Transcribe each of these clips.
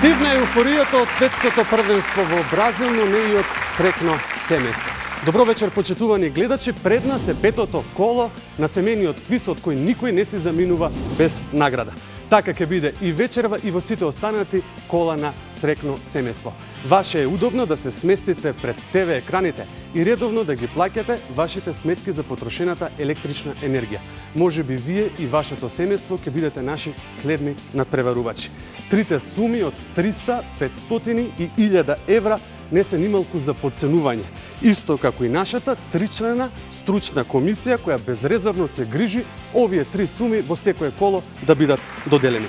Дивна е еуфоријата од светското првенство во Бразил, но не и од срекно семејство. Добро вечер, почитувани гледачи. Пред нас е петото коло на семејниот квиз од кој никој не се заминува без награда. Така ќе биде и вечерва и во сите останати кола на срекно семејство. Ваше е удобно да се сместите пред ТВ екраните и редовно да ги плаќате вашите сметки за потрошената електрична енергија. Може би вие и вашето семејство ќе бидете наши следни надпреварувачи. Трите суми од 300, 500 и 1000 евра не се нималку за подценување. Исто како и нашата тричлена стручна комисија која безрезервно се грижи овие три суми во секое коло да бидат доделени.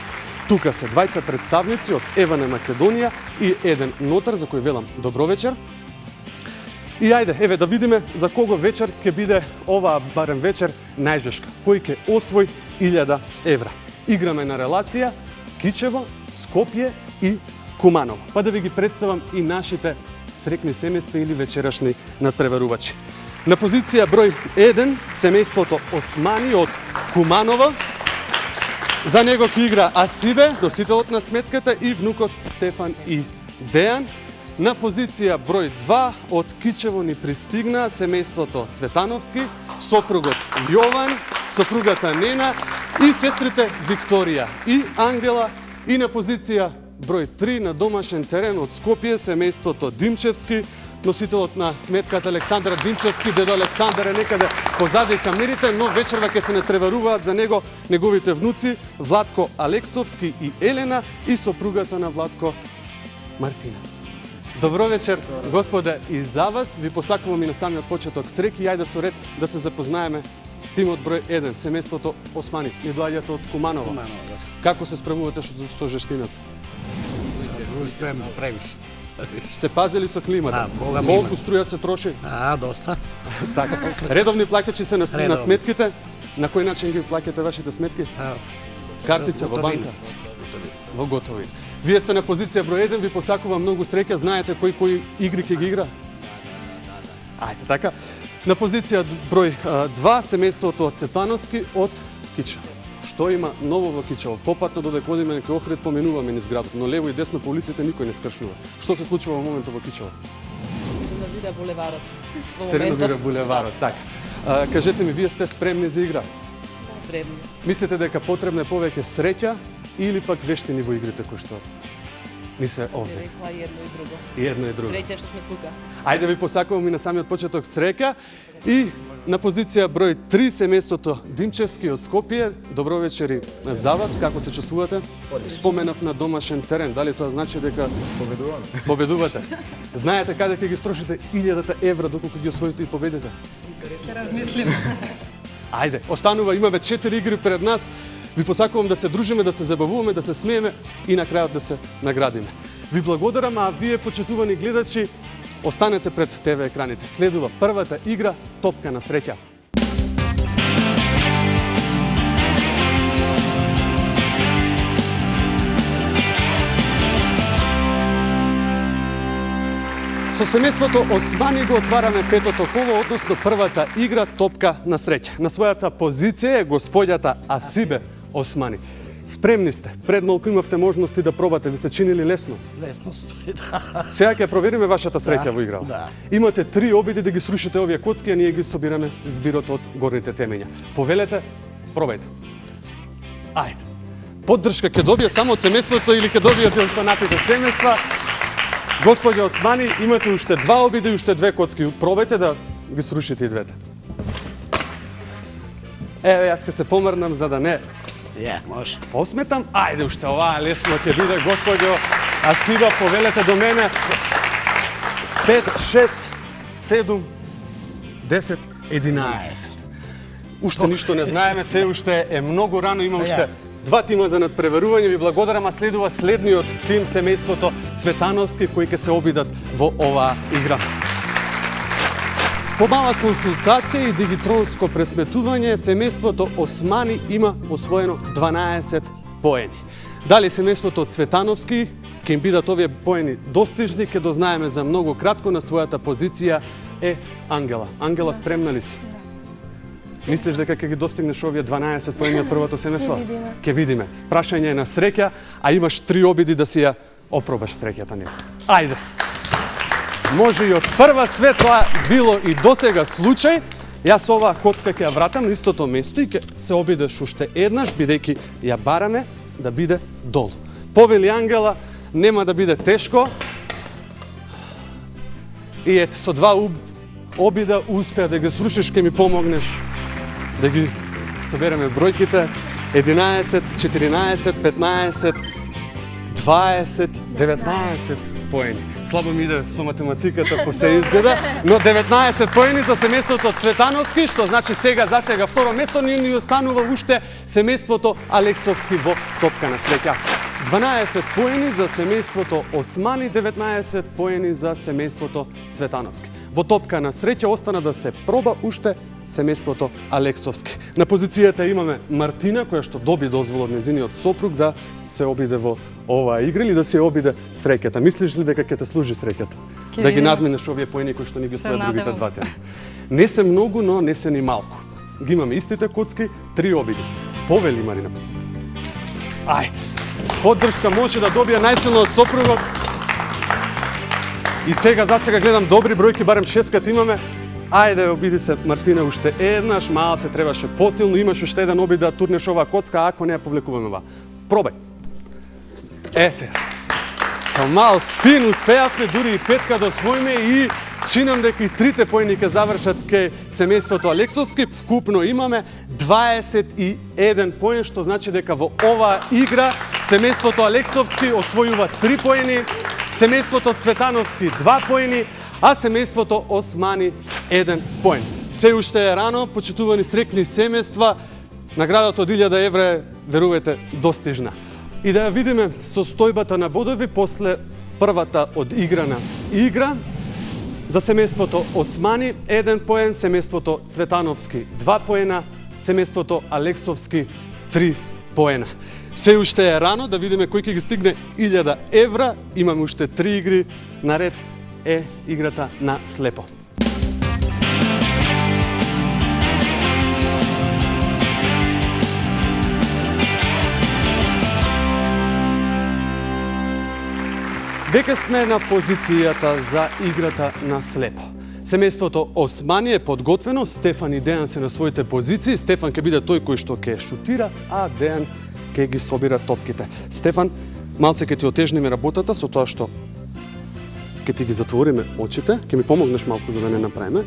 Тука се двајца представници од Ева на Македонија и еден нотар за кој велам добро вечер. И ајде, еве да видиме за кого вечер ќе биде оваа барем вечер најжешка. Кој ќе освои 1000 евра. Играме на релација Кичево, Скопје и Куманово. Па да ви ги представам и нашите срекни семејства или вечерашни надпреварувачи. На позиција број 1 семејството Османи од Куманово. За него ќе игра Асибе, носителот на сметката, и внукот Стефан и Дејан. На позиција број 2 од Кичево ни пристигна семејството Цветановски, сопругот Јован, сопругата Нена и сестрите Викторија и Ангела. И на позиција број 3 на домашен терен од Скопје семејството Димчевски, носителот на сметката Александар Димчевски, дедо Александар е некаде позади камерите, но вечерва ќе се натреваруваат за него неговите внуци Владко Алексовски и Елена и сопругата на Владко Мартина. Добро вечер, господе, и за вас ви посакувам и на самиот почеток среќи. Ајде со ред да се запознаеме. Тимот број 1, семејството Османи, ни доаѓате од Куманово. Како се справувате со жештината? Се пазели со климата? Колку струја се троши? Доста. Така. Редовни плаќачи се на сметките? На кој начин ги плаќате вашите сметки? Картица во банка? Во готови. Вие сте на позиција број 1, ви посакувам многу среќа, знаете кои игри ќе ги игра? Ајде, така. На позиција број 2, семејството Цветановски од Кичево. Што има ново во Кичево? Попатно додека одиме кај Охрид поминуваме низ градот, но лево и десно по улиците никој не скршнува. Што се случува во моментот во Кичево? Се реновира булеварот. Се реновира булеварот, така. Кажете ми, вие сте спремни за игра? Спремни. Мислите дека потребна е повеќе среќа или пак вештини во игрите кои што ни се овде? Рекла и едно и друго. И едно и друго. Среќа што сме тука. Ајде ви посакувам и на самиот почеток среќа. И на позиција број 3 семејството Димчевски од Скопје. Добро вечери за вас, како се чувствувате? Споменав на домашен терен, дали тоа значи дека победувате? Знаете каде ќе ги строшите 1000 евра доколку ги освоите и победите? Се размислим. Ајде, останува, имаме 4 игри пред нас. Ви посакувам да се дружиме, да се забавуваме, да се смееме и на крајот да се наградиме. Ви благодарам, а вие, почитувани гледачи, останете пред ТВ екраните. Следува првата игра Топка на среќа. Со семејството Османи го отвараме петото коло, односно првата игра Топка на среќа. На својата позиција е господјата Асибе Османи. Спремни сте? Пред малку имавте можности да пробате, ви се чинили лесно? Лесно стои, да. Сега ќе провериме вашата среќа во играва. Да. Имате 3 обиди да ги срушите овие коцки, а ние ги собираме збирот од горните темења. Повелете, пробајте. Ајде. Поддршка ќе добие само од семејството или ќе добиете од останатите семејства. Господи Османи, имате уште 2 обиди и уште 2 коцки. Пробајте да ги срушите и двете. Еве, јас ќе се помрнам за да не Може. посметам. Ајде, уште оваа лесно ќе биде, господјо Асиба, повелете до мене. 5, 6, 7, 10, 11. Уште ништо не знаеме, се уште е многу рано, има уште 2 тима за надпреварување. Ви благодарам, а следува следниот тим, семејството Цветановски, кои ќе се обидат во оваа игра. По мала консултација и дигитронско пресметување, семејството Османи има освоено 12 поени. Дали семејството Цветановски ќе им бидат овие поени достижни, ќе дознаеме за многу кратко. На својата позиција е Ангела. Ангела, спремна ли си? Мислиш дека ќе ги достигнеш овие 12 поени од првото семејство? Ќе видиме. Ќе видиме. Прашање е на среќа, а имаш 3 обиди да си ја опробаш среќата нив. Ајде. Може и од прва све тоа било и досега случај. Јас оваа коцка ќе ја вратам на истото место и ќе се обидеш уште еднаш, бидејќи ја бараме да биде долу. Повели Ангела, нема да биде тешко. И ете, со два обида успеа да ги срушиш, ќе ми помогнеш да ги собереме бројките. 11, 14, 15, 20, 19 поени. Слабо ми иде со математиката по се изгледа, но 19 поени за семејството Цветановски, што значи за сега второ место ни останува уште семејството Алексовски во топка на среќа. 12 поени за семејството Османи, 19 поени за семејството Цветановски. Во топка на среќа остана да се проба уште семејството Алексовски. На позицијата имаме Мартина, која што доби дозвол од нејзиниот сопруг да се обиде во оваа игра или да се обиде среќата. Мислиш ли дека ќе те служи среќата? Да ги надминеш овие поени кои што ни ги освојат другите два тема. Не се многу, но не се ни малку. Ги имаме истите коцки, 3 обиди. Повели, Марина. Ајде. Поддршка може да добие најсилно од сопругот. И за сега гледам добри бројки, барем 6 имаме. Ајде, обиди се, Мартина, уште еднаш, малце требаше посилно, имаш уште еден обид да турнеш оваа коцка, ако не ја повлекуваме ова. Пробај. Ете, со мал спин успеавме, дури и петка да освоиме и чинам дека и трите поени ќе завршат кај семејството Алексовски. Вкупно имаме 21 поен, што значи дека во оваа игра семејството Алексовски освојува 3 поени, семејството Цветановски 2 поени, а семејството Османи 1 поен. Се уште е рано, почитувани срекни семејства, наградата од 1000 евра е, верувате, достижна. И да ја видиме состојбата на бодови после првата одиграна игра. За семејството Османи 1 поен, семејството Цветановски 2 поена, семејството Алексовски 3 поена. Се уште е рано, да видиме кој ќе ги стигне 1000 евра. Имаме уште 3 игри, наред е играта на слепо. Веќе сме на позицијата за играта на слепо. Семејството Османи е подготвено, Стефан и Дејан се на своите позиции. Стефан ќе биде тој кој што ќе шутира, а Дејан ќе ги собира топките. Стефан, малце ќе ти отежниме работата со тоа што ќе ти ги затвориме очите, ќе ми помогнеш малку за да не направиме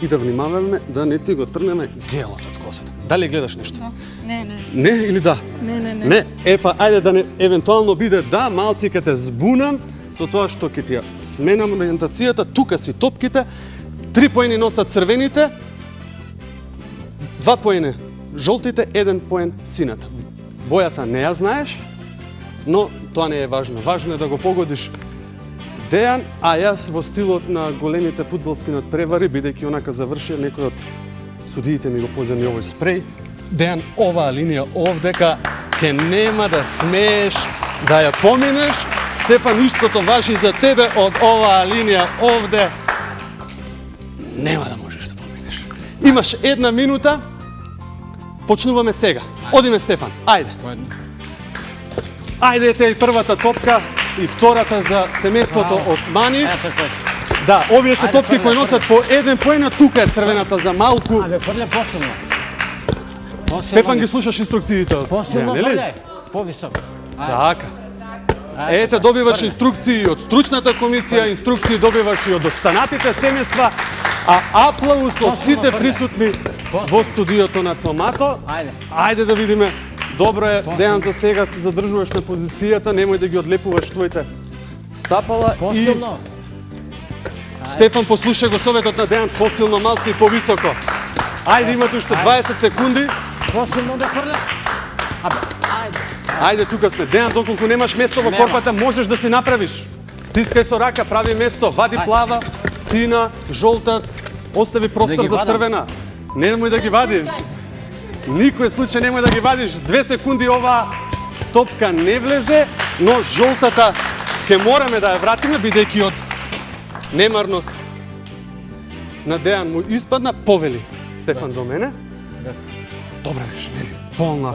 и да внимаваме да не ти го трнеме гелот од косата. Дали гледаш нешто? Не. Не или да? Не. Не, епа, ајде да не евентуално биде да, малци ќе те збунам со тоа што ќе ти ја сменам ориентацијата. Тука си топките, 3 поени носат црвените, 2 поени жолтите, 1 поен сината. Бојата не ја знаеш, но тоа не е важно. Важно е да го погодиш Дејан, а јас во стилот на големите фудбалски надпревари, бидејќи онака заврши, некој од судиите ми го поземи овој спреј. Дејан, оваа линија овдека ќе нема да смееш да ја поминеш. Стефан, истото важи за тебе, од оваа линија овде нема да можеш да поминеш. Имаш 1 минута. Почнуваме сега. Одиме, Стефан. Ајде. Ајде, ете и првата топка и втората за семејството Османи. Да, овие се топки кои носат по 1 поен, тука е црвената за малку. Ајде, фрле посилно. Стефан, ги слушаш инструкциите? Посилно фрле, повисоко. Така. Ете, добиваш инструкции од стручната комисија, инструкции добиваш и од останатите семејства, а аплауз од сите присутни во студиото на Томато. Ајде да видиме. Добро е, Дејан, за сега се задржуваш на позицијата, немој да ги одлепуваш твоите стапала. Посилно. Стефан, послушај го советот на Дејан, посилно, малци и повисоко. Ајде, имате уште 20 секунди. Посилно да фрле. Ајде, тука сме. Дејан, доколку немаш место во корпата, можеш да си направиш. Стискај со рака, прави место, вади плава, сина, жолта, остави простор за црвена. Немој да ги вадиш. Никој случај немој да ги вадиш. 2 секунди оваа топка не влезе, но жолтата ќе мораме да ја вратиме, бидејќи од немарност на Дејан му испадна. Повели Стефан до мене. Добре беше, нели? Полна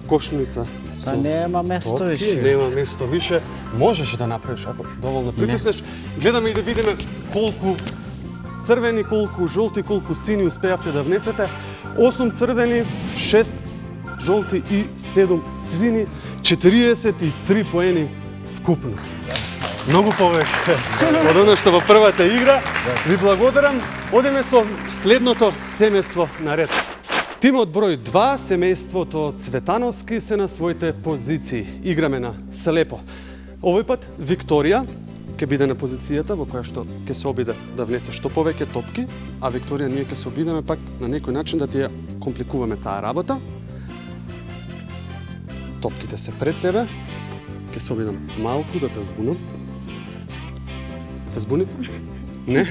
кошница Па со нема место топки, више. нема место више. Можеш да направиш ако доволно притиснеш. Гледаме и да видиме колку црвени, колку жолти, колку сини успеавте да внесете. 8 црвени, 6 жолти и 7 сини, 43 поени вкупно. Многу повеќе од оно што во првата игра. Ви благодарам. Одеме со следното семејство на ред. Тимот број 2, семејството Цветановски, се на своите позиции. Играме на Слепо. Овој пат Викторија ќе биде на позицијата во која што ќе се обиде да внесе што повеќе топки, а Викторија ние ќе се обидеме пак на некој начин да ти ја компликуваме таа работа. Топките се пред тебе. Ќе се обидам малку да те збунам. Те збунив? Не?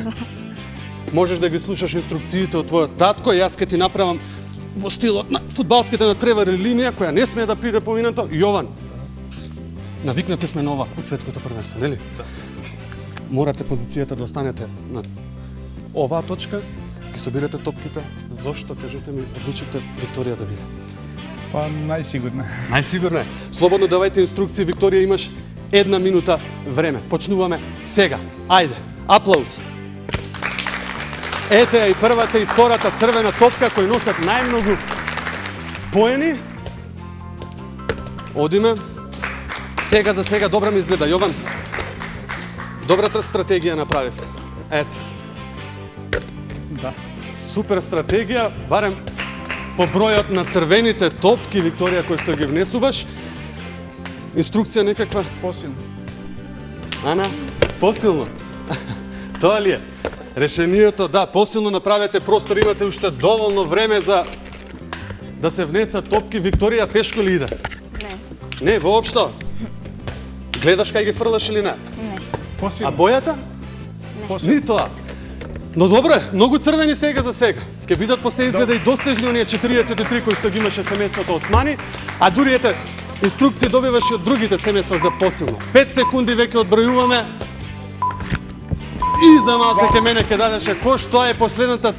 Можеш да ги слушаш инструкциите од твојот татко, јас ќе ти направам во стилот на фудбалските надпревари линија која не смее да приде поминато. Јован, навикнати сме на ова од светското првенство, нели? Да. Морате позицијата да останете на оваа точка, ќе собирате топките. Зошто, кажете ми, одлучивте Викторија да биде? Па најсигурно. Најсигурно е. Слободно давајте инструкции, Викторија, имаш 1 минута време. Почнуваме сега. Ајде, аплауз. Ете ја и првата и втората црвена топка кои носат најмногу поени. Одиме. Сега за сега добра ми изгледа, Јован. Добрата стратегија направивте. Ете. Да. Супер стратегија, барем по бројот на црвените топки, Викторија, кои што ги внесуваш. Инструкција некаква? Посилно. Ана, посилно. Тоа ли е? Решението, да, посилно направете простор, имате уште доволно време за да се внесат топки. Викторија, тешко ли иде? Не. Не, воопшто? Гледаш кај ги фрлаш или не? Не. А Посилно. бојата? Посилно. Ни тоа. Но добро е, многу црвени сега за сега. Ке бидат по се изгледа и достижни оние 43 кои што ги имаше семејството Османи, а дури ете инструкции добиваш и од другите семејства за посилно. 5 секунди веќе одбројуваме. И за малце ке мене ке дадеше кош, тоа е последната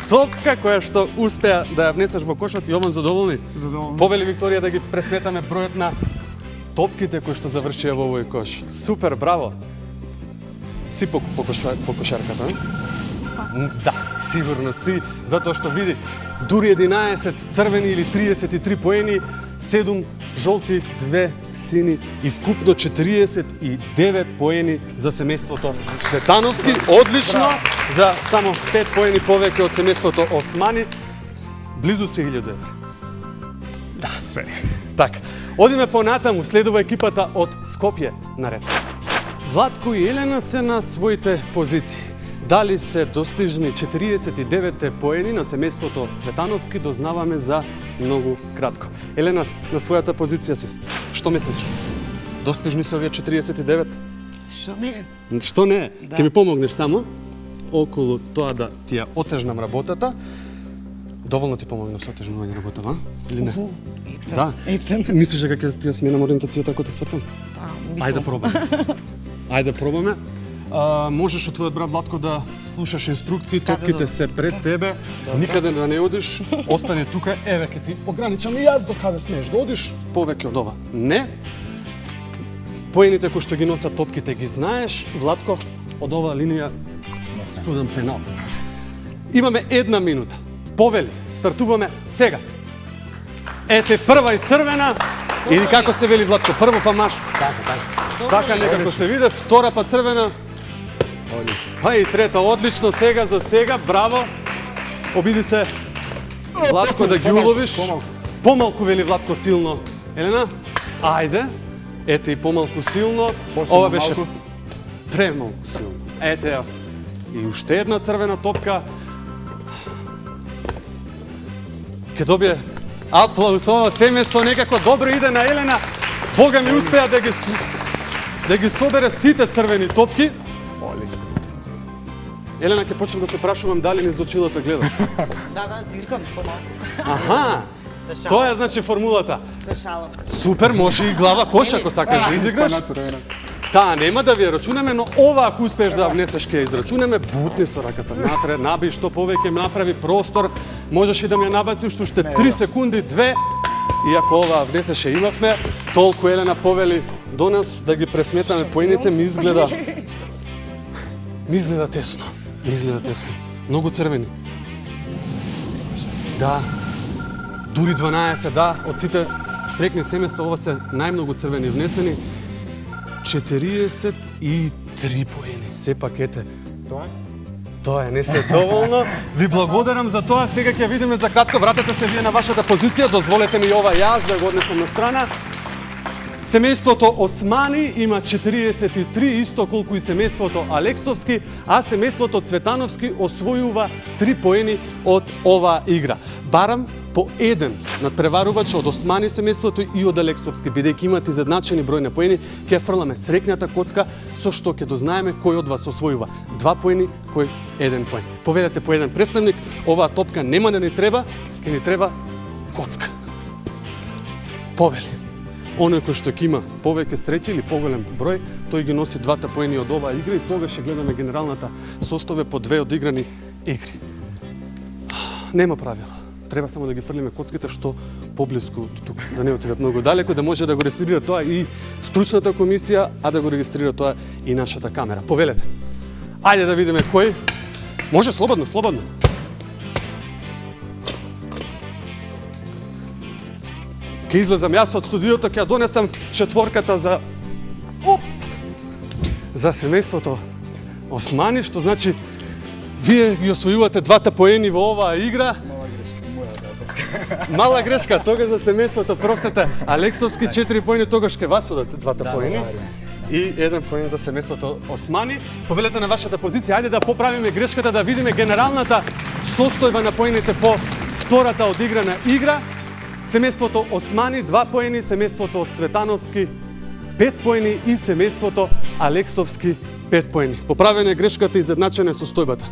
топка која што успеа да ја внесеш во кошот. Јован, задоволни? Задоволен. Повели Викторија да ги пресметаме бројот на топките кои што завршија во овој кош. Супер, браво. Си по кошарката, не? Да, сигурно си, затоа што види, дури 11 црвени или 33 поени, 7 жолти, 2 сини и вкупно 49 поени за семејството Цветановски. Одлично, за само 5 поени повеќе од семејството Османи. Близу се 1000 евра. Да, се. Така, одиме понатаму, следува екипата од Скопје наред. Владко и Елена се на своите позиции. Дали се достижни 49 поени на семејството Цветановски, дознаваме за многу кратко. Елена, на својата позиција си. Што мислиш? Достижни се овие 49? Што не? Што не? Ќе ми помогнеш само околу тоа да ти ја отежнам работата. Доволно ти помогнав со отежнување работата, а? Или не? Да. Мислиш дека ќе ти ја сменам ориентацијата ако те свртам? Ајде пробаме. Ајде пробаме. Можеш од твојот брат Владко да слушаш инструкции, топките се пред тебе, никаде да не одиш, остани тука, еве ке ти ограничам и јас до каде смееш да одиш, повеќе од ова. Не. Поените кои што ги носат топките ги знаеш, Владко, од оваа линија судам пенал. Имаме 1 минута. Повели, стартуваме сега. Ете прва и црвена, или како се вели Владко, прво па машко. Така некако се виде, втора па црвена. Па и трета, одлично сега за сега, браво. Обиди се Владко да ги уловиш. Помалку вели Владко силно. Елена, ајде. Ете и помалку силно. Ова беше премалку силно. Ете ја. И уште една црвена топка. Ке добие аплауз, ова семејство некако добро иде на Елена. Бога ми успеа да ги собере сите црвени топки. Елена, ќе почнам да се прашувам дали низ очилата гледаш. Да, циркам помалку. Аха, Се шалам. тоа е значи формулата. Се шалам. Супер, може и глава кош ако сакаш да изиграш. Таа нема да ви ја рачунеме, но ова ако успееш да внесеш ке израчунеме, бутни со раката напред, наби што повеќе направи простор, можеш и да ми ја набациш уште 3 секунди, 2 иако ова внесеше имавме, толку Елена повели до нас да ги пресметаме поените, ми изгледа тесно. Ми изгледа тесно. Многу црвени. Да. Дури 12, да, од сите срекни семејства ова се најмногу црвени внесени. 43 поени, сепак ете. Тоа е, не се доволно. Ви благодарам за тоа. Сега ќе видиме за кратко. Вратете се вие на вашата позиција. Дозволете ми ова јас да го однесам на страна. Семејството Османи има 43, исто колку и семејството Алексовски, а семејството Цветановски освојува 3 поени од оваа игра. Барам по еден надпреварувач од Османи семејството и од Алексовски, бидејќи имат изедначени број на поени, ќе фрламе срекната коцка со што ќе дознаеме кој од вас освојува 2 поени, кој 1 поен. Поведете по еден представник, оваа топка нема да ни треба, ќе ни треба коцка. Повели. Оној кој што ќе има повеќе среќа или поголем број, тој ги носи 2 поени од оваа игра и тогаш ќе гледаме генералната составе по 2 одиграни игри. Нема правила. Треба само да ги фрлиме коцките што поблиску тука, да не отидат многу далеко, да може да го регистрира тоа и стручната комисија, а да го регистрира тоа и нашата камера. Повелете. Ајде да видиме кој. Може слободно, слободно. Ке излезам јас од студиото, ќе ја донесам четворката за семејството Османи, што значи вие ги освојувате 2 поени во оваа игра. Мала грешка, тогаш за семејството, простете, Алексовски 4 поени, тогаш ке вас одат 2 поени. И 1 поен за семејството Османи. Повелете на вашата позиција, ајде да поправиме грешката, да видиме генералната состојба на поените по втората одиграна игра. Семејството Османи 2 поени, семејството Цветановски 5 поени и семејството Алексовски 5 поени. Поправена е грешката и изедначена е состојбата.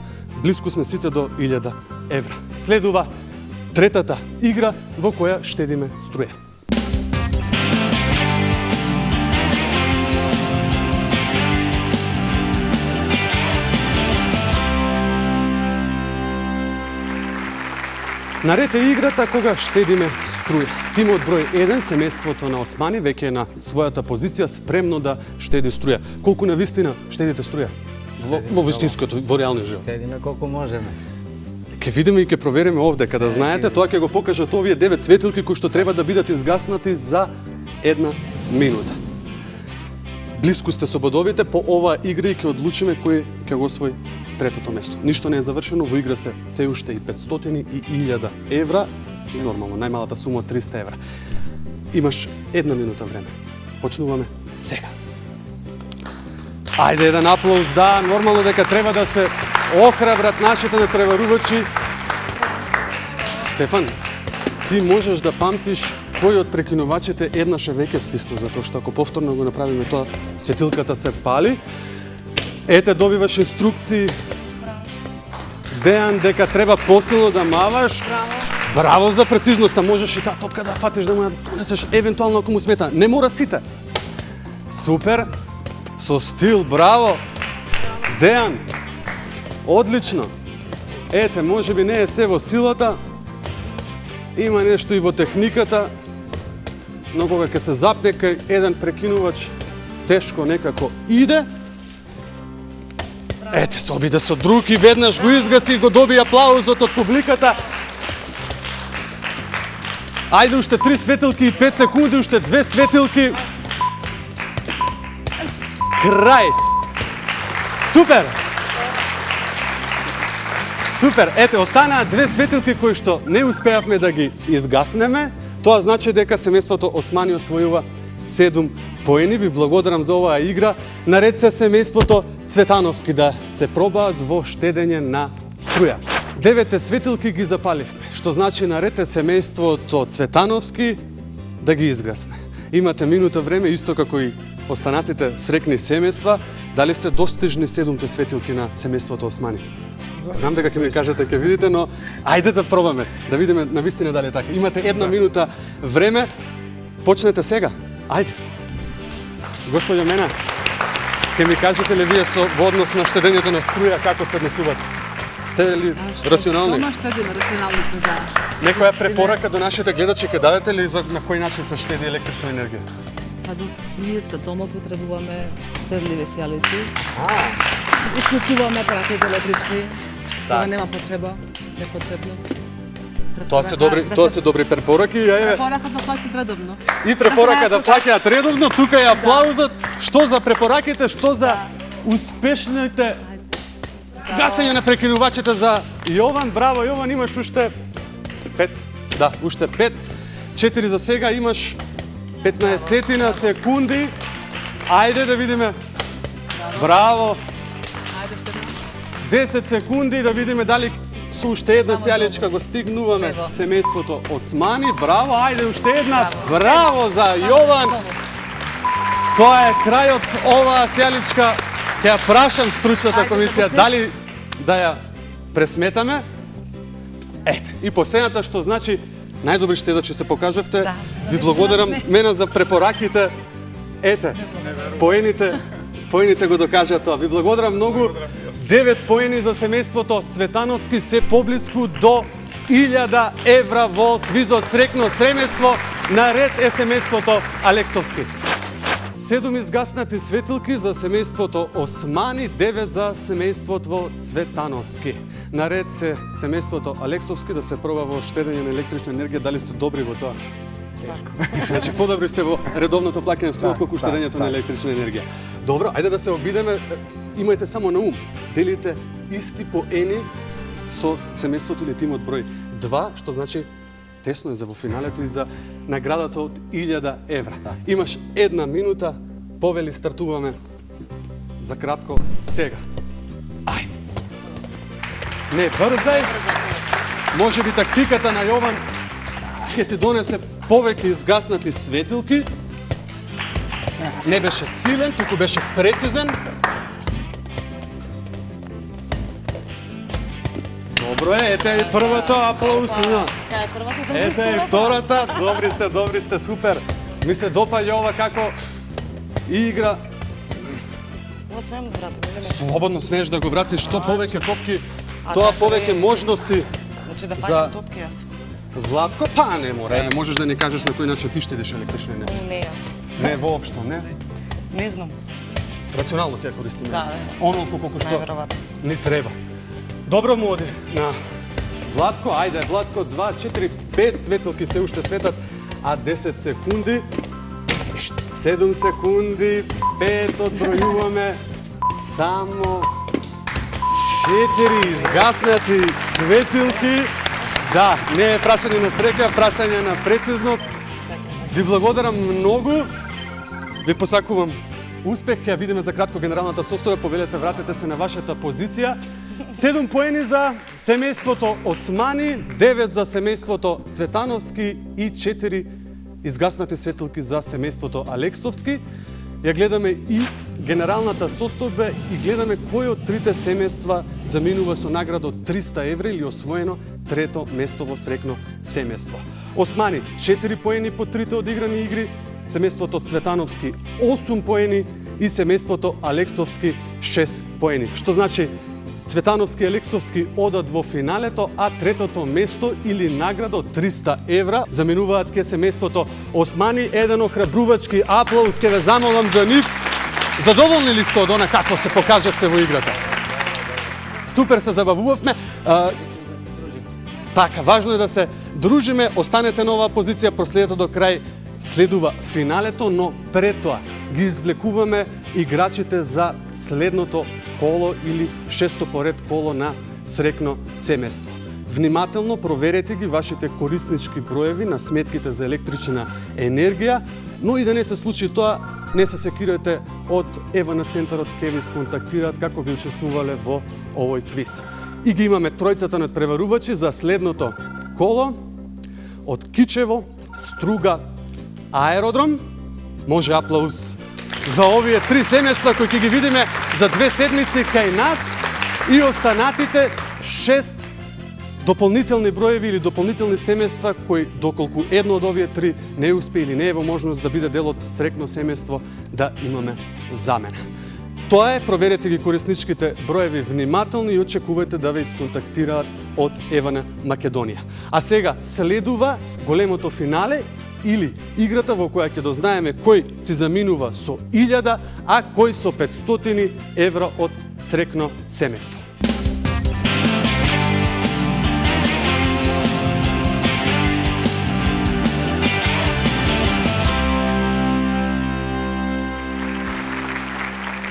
Блиску сме сите до 1000 евра. Следува третата игра во која штедиме струја. Наред е играта кога штедиме струја. Тимот број 1, семејството на Османи, веќе е на својата позиција спремно да штеди струја. Колку на вистина штедите струја? Во вистинското, во реалниот живот. Штедиме колку можеме. Ке видиме и ке провериме овде, када знаете, тоа ќе го покажат овие 9 светилки кои што треба да бидат изгаснати за 1 минута. Блиску сте со бодовите, по оваа игра и ќе одлучиме кој ќе го освои третото место. Ништо не е завршено, во игра се уште и 500 и 1000 евра и нормално, најмалата сума 300 евра. Имаш 1 минута време. Почнуваме сега. Ајде еден аплауз, да, нормално дека треба да се охрабрат нашите надпреварувачи. Стефан, ти можеш да памтиш кој од прекинувачите еднаш е веќе стиснал, затоа што ако повторно го направиме тоа, светилката се пали. Ете, добиваш инструкции. Дејан, дека треба посилно да маваш. Браво за прецизноста, можеш и таа топка да фатиш, да му ја донесеш, евентуално ако му смета. Не мора сите. Супер, со стил, браво. Дејан, одлично. Ете, може би не е се во силата, има нешто и во техниката, но кога ќе се запне кај еден прекинувач, тешко некако иде. Ете, се обиде со друг и веднаш го изгаси и го доби аплаузот од публиката. Ајде, уште 3 светилки и 5 секунди, уште 2 светилки. Крај! Супер! Супер! Ете, останаа 2 светилки кои што не успеавме да ги изгаснеме. Тоа значи дека семејството Османи освојува 7 поени. Ви благодарам за оваа игра. Наред се семејството Цветановски да се пробаат во штедење на струја. 9 светилки ги запаливме, што значи наред е семејството Цветановски да ги изгасне. Имате минута време, исто како и останатите срекни семејства. Дали сте достижни 7 светилки на семејството Османи? Знам дека ќе ми кажете, ќе видите, но ајде да пробаме, да видиме навистина дали е така. Имате 1 минута време. Почнете сега. Ајде. Господјо Мена, ќе ми кажете ли вие во однос на штедењето на струја како се однесувате? Сте ли рационални? Дома штедиме, рационални сме, да. Некоја препорака до нашите гледачи ќе дадете ли за на кој начин се штеди електрична енергија? Па ние за дома потребуваме штедливи сијалици. Исклучуваме апаратите електрични, кога нема потреба, непотребно. Тоа се добри препораки, еве. Препорака да платите редовно. И препорака да плаќаат редовно, тука е аплаузот, што за препораките, што за успешните гасење на прекинувачите за Јован. Браво Јован, имаш уште 5. Да, уште 5. 4 за сега, имаш 15 секунди. Ајде да видиме. Браво. Ајде ще 10 секунди да видиме дали со уште една сијаличка го стигнуваме Ево. семејството Османи. Браво, ајде уште една. Браво за Јован. Тоа е крајот оваа сијаличка. Ќе ја прашам стручната Ајде да комисија го дали да ја пресметаме. Ете, и последната што значи најдобри штедачи се покажавте. Да. Ви благодарам мене за препораките. Ете, поените го докажа тоа. Ви благодарам многу. 9 поени за семејството Цветановски, се поблиску до 1000 евра во квизот Срекно семејство. Наред е семејството Алексовски. 7 изгаснати светилки за семејството Османи, 9 за семејството Цветановски. Наред се семејството Алексовски да се проба во штедење на електрична енергија. Дали сте добри во тоа? Значи, подобри сте во редовното плаќање на струјата колку штедењето на електрична енергија. Добро, ајде да се обидеме. Имајте само на ум, делите исти поени со семејството или тимот број 2, што значи тесно е за во финалето и за наградата од 1000 евра. Имаш 1 минута, повели стартуваме за кратко сега. Ајде. Не брзај. Може би тактиката на Јован ќе ти донесе повеќе изгаснати светилки. Не беше силен, туку беше прецизен. Добро е, ете и првата аплауз. Кај е првата? Ете и втората. Добри сте, супер. Ми се допаѓа ова како игра. Ова смеам да вратим, или не? Слободно смееш да го вратиш, што повеќе копки, тоа повеќе можности. Значи да За- паѓам топки јас. Владко, па не мора. Еве, можеш да ни кажеш на кој начин ти штедиш електрична енергија. Не јас. Не воопшто, не. Не знам. Рационално ќе ја користиме. Да, Онолку колку што Најверојатно. ни треба. Добро му оди на Владко. Ајде, Владко, 2, 4, 5 светилки се уште светат, а 10 секунди. 7 секунди, 5 одбројуваме. Само 4 изгаснати светилки. Да, не е прашање на среќа, прашање на прецизност. Ви благодарам многу. Ви посакувам успех. Ја видиме за кратко генералната состојба. Повелете, вратете се на вашата позиција. 7 поени за семејството Османи, 9 за семејството Цветановски и 4 изгаснати светилки за семејството Алексовски. Ја гледаме и генералната состојба и гледаме кој од трите семејства заминува со награда од 300 евра или освоено трето место во Срекно семејство. Османи 4 поени по трите одиграни игри, семејството Цветановски 8 поени и семејството Алексовски 6 поени. Што значи Цветановски и Алексовски одат во финалето, а третото место или награда од 300 евра заминуваат ке семејството Османи. Еден охрабрувачки аплауз ке ве замолам за нив. Задоволни ли сте од она како се покажавте во играта? Супер се забавувавме. Така, важно е да се дружиме, останете на оваа позиција, проследете до крај. Следува финалето, но пред тоа ги извлекуваме играчите за следното коло или шесто поред коло на Срекно семејство. Внимателно проверете ги вашите кориснички броеви на сметките за електрична енергија, но и да не се случи тоа, не се секирате од Ева на центарот ќе ви сконтактираат како би учествувале во овој квиз. И ги имаме тројцата надпреварувачи за следното коло од Кичево, Струга, Аеродром. Може аплауз за овие три семејства кои ќе ги видиме за 2 седмици кај нас и останатите 6 дополнителни броеви или дополнителни семејства кои доколку едно од овие три не успе или не е во можност да биде дел од Срекно семејство, да имаме замена. Тоа е, проверете ги корисничките броеви внимателно и очекувате да ве исконтактираат од Евана Македонија. А сега следува големото финале или играта во која ќе дознаеме кој си заминува со 1000, а кој со 500 евра од срекно семејство.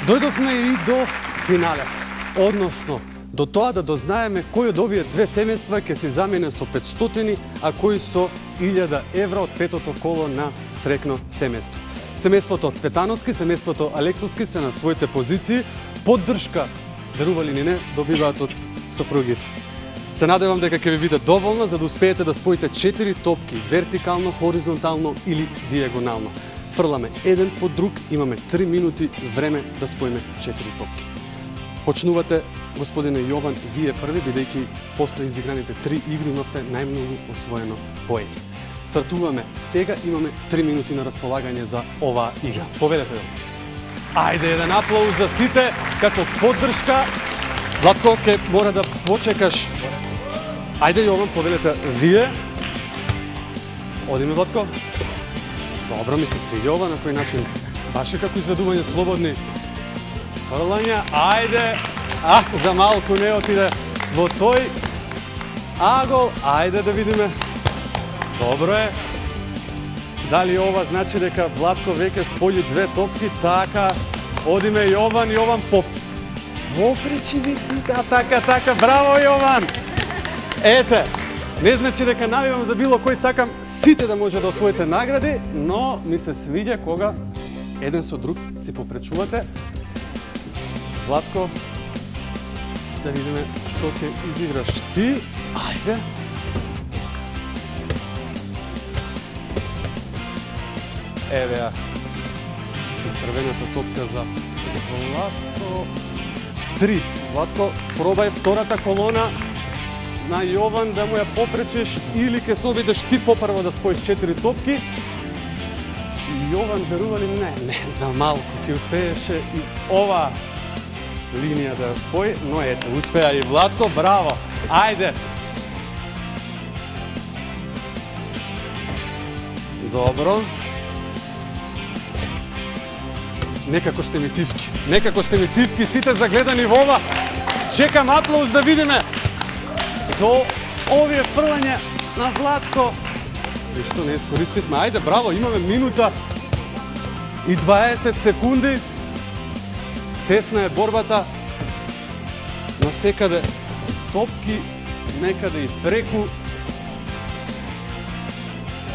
Дојдовме и до финалето, односно до тоа да дознаеме кој од овие две семејства ќе си замине со 500, а кој со 1000 евра од петото коло на срекно семејство. Семејството Цветановски, семејството Алексовски се на своите позиции, поддршка, верували ни не, добиваат од сопругите. Се надевам дека ќе ви биде доволно за да успеете да споите 4 топки вертикално, хоризонтално или диагонално. Фрламе еден по друг, имаме 3 минути време да споиме 4 топки. Почнувате, господине Јован, вие први, бидејќи после изиграните 3 игри имавте најмногу освоено поени. Стартуваме сега, имаме 3 минути на располагање за оваа игра. Поведете ја. Ајде, еден аплауз за сите, како поддршка. Владко, ке мора да почекаш. Ајде, Јован, поведете вие. Одиме, Владко. Добро, ми се свиѓа ова, на кој начин баш е како изведување слободни фрлања. Ајде, за малку не отиде во тој агол. Ајде да видиме. Добро е. Дали ова значи дека Владко веќе споји 2 топки, така. Одиме Јован попречи ми така, браво Јован. Ете, не значи дека навивам за било кој, сакам сите да може да освоите награди, но ми се свиѓа кога еден со друг си попречувате. Владко, да видиме што ќе изиграш ти. Ајде. Еве ја. Црвената топка за Владко. 3. Владко, пробај втората колона на Јован да му ја попречиш или ќе се обидеш ти попрво да споиш 4 топки. Јован, верували не, за малку ќе успееше и ова линија да ја спои, но ете, успеа и Владко, браво. Ајде. Добро. Некако сте ми тивки, сите загледани во ова. Чекам аплауз да видиме. Со овие фрлања на Владко. И што не искористивме. Ајде, браво, имаме минута и 20 секунди. Тесна е борбата. Насекаде топки, некаде и преку.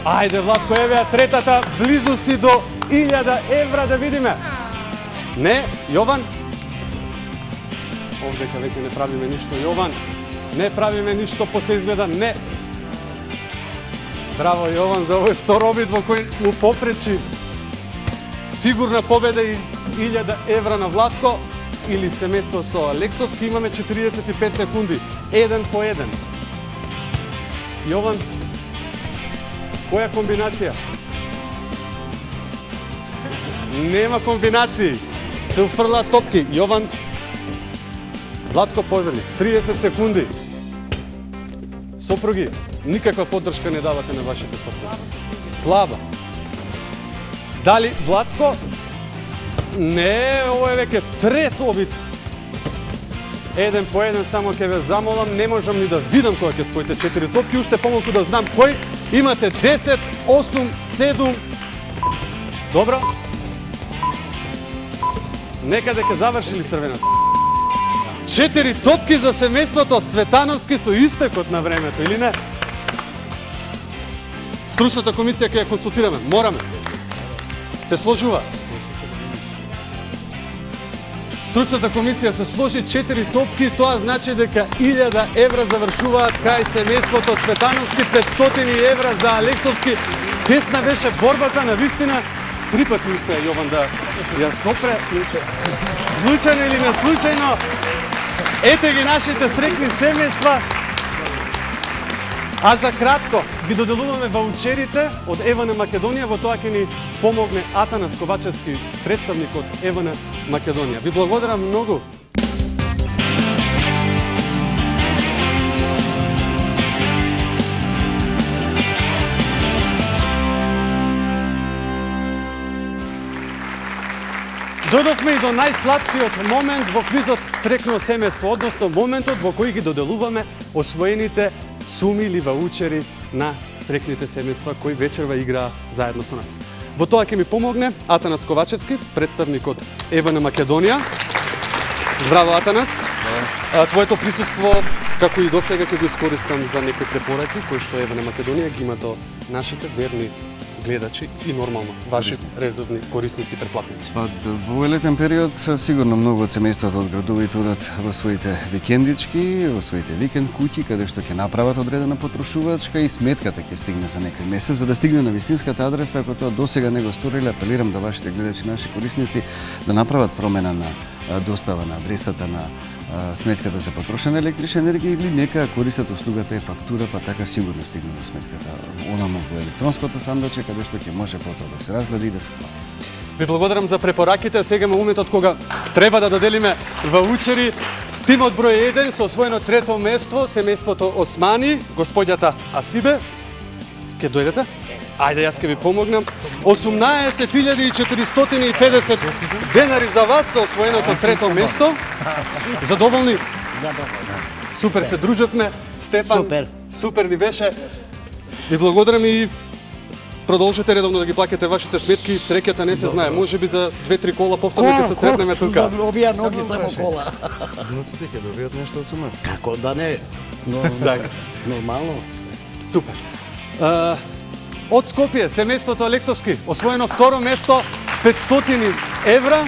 Ајде, Владко, еве ја третата. Близу си до 1000 евра, да видиме. Не, Јован. Овдека веќе не правиме ништо, Јован. Не правиме ништо, после изгледа не. Браво, Јован, за овој втор обид во кој му попречи. Сигурна победа и 1000 евра на Владко или семејство со Алексовски. Имаме 45 секунди. Еден по еден. Јован, која комбинација? Нема комбинации. Се уфрла топки. Јован, Владко поверни. 30 секунди. Сопруги, никаква поддршка не давате на вашите сопрузи. Слаба. Дали Владко? Не, ово е веќе трет обид. Еден по еден, само ќе ве замолам, не можам ни да видам кога ќе споите 4 топки, уште помалку да знам кој. Имате 10, 8, 7. Добро. Некаде ќе завршили црвената. 4 топки за семејството Цветановски со истекот на времето, или не? Стручната комисија ќе ја консултираме, мораме. Се сложува. Стручната комисија се сложи 4 топки, тоа значи дека 1000 евра завршуваат кај семејството Цветановски, 500 евра за Алексовски. Тесна беше борбата, на вистина. 3 пати успеа Јован да ја сопре. Случајно или неслучајно. Ете ги нашите срекни семејства. А за кратко ги доделуваме ваучерите од Евана Македонија, во тоа ќе ни помогне Атанас Ковачевски, представник од Евана Македонија. Ви благодарам многу. Дојдовме и до најслаткиот момент во квизот Срекно семејство, односно моментот во кој ги доделуваме освоените суми или ваучери на срекните семејства кои вечерва играа заедно со нас. Во тоа ќе ми помогне Атанас Ковачевски, представник од ЕВН Македонија. Здраво, Атанас. Твоето присуство, како и досега, ќе го искористам за некои препораки кои што ЕВН Македонија ги има до нашите верни гледачи и нормално ваши редовни корисници претплатници. Па, во летен период сигурно многу од семејствата од градовите одат во своите викендички, во своите викенд куќи, каде што ќе направат одредена потрошувачка и сметката ќе стигне за некој месец. За да стигне на вистинската адреса, ако тоа досега не го сториле, апелирам да вашите гледачи, наши корисници, да направат промена на достава на адресата на сметката за потрошена електрична енергија или нека користат услугата е фактура, па така сигурно стигне до сметката онамо во електронското сандаче, каде што ќе може потоа да се разгледа и да се плати. Ви благодарам за препораките. Сега е моментот кога треба да доделиме ваучери. Тимот број 1 со освоено трето место, семејството Османи, господјата Асибе. Ке дојдете? Ајде, јас ќе ви помогнам. 18.450 денари за вас со освоеното трето место. Задоволни? Супер, се дружевме. Стефан, супер ни беше. Ви благодарам и продолжете редовно да ги плаќате вашите сметки. Среќата не се знае. Може би за 2-3 кола повторно ќе се сретнеме тука. Овие ноги само кола. Внуците ќе добијат нешто од сумата. Како да не? Така. Нормално. Супер. Од Скопје, семејството Алексовски, освоено второ место, 500 евра.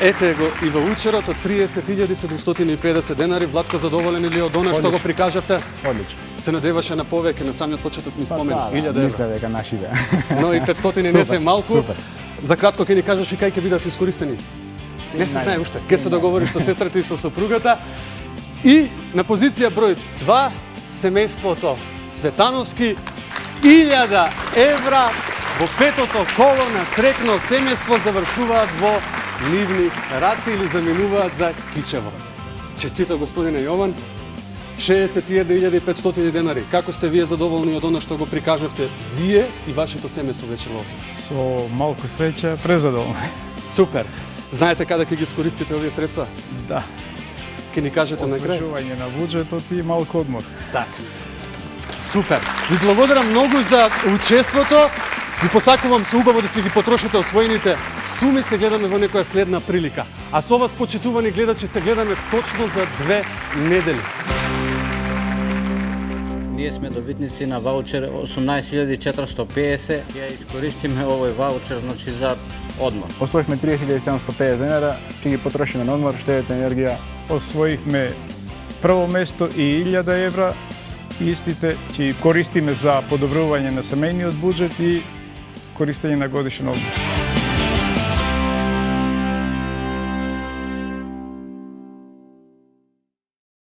Ете го и ваучерот од 30.750 денари. Владко, задоволен или од она што го прикажавте? Одлично. Се надеваше на повеќе, на самиот почеток ми спомена. 1000 евра. Мисля дека наши да. Но и 500 не се малку. За кратко ќе ни кажеш и кај ќе бидат искористени? Не се знае уште. Ке се договориш со сестрата и со сопругата. И на позиција број 2, семејството Цветановски, 1000 евра во петото коло на срекно семејство завршуваат во нивни раци или заминуваат за Кичево. Честито, господине Јован. 61.500 денари. Како сте вие задоволни од она што го прикажавте вие и вашето семејство вечер во Со малку среќа, презадоволен. Супер. Знаете каде ќе ги искористите овие средства? Да. Ке ни кажете на крај. Освежување на буџетот и малку одмор. Така. Супер. Ви благодарам многу за учеството. Ви посакувам се убаво да си ги потрошите освоените суми. Се гледаме во некоја следна прилика. А со вас, почитувани гледачи, се гледаме точно за 2 недели. Ние сме добитници на ваучер 18.450. Ја искористиме овој ваучер значи за одмор. Освоивме 30.750 денара, ќе ги потрошиме на одмор, штедете енергија. Освоивме прво место и 1000 евра. Истите ќе користиме за подобрување на семејниот буџет и користење на годишен одмор.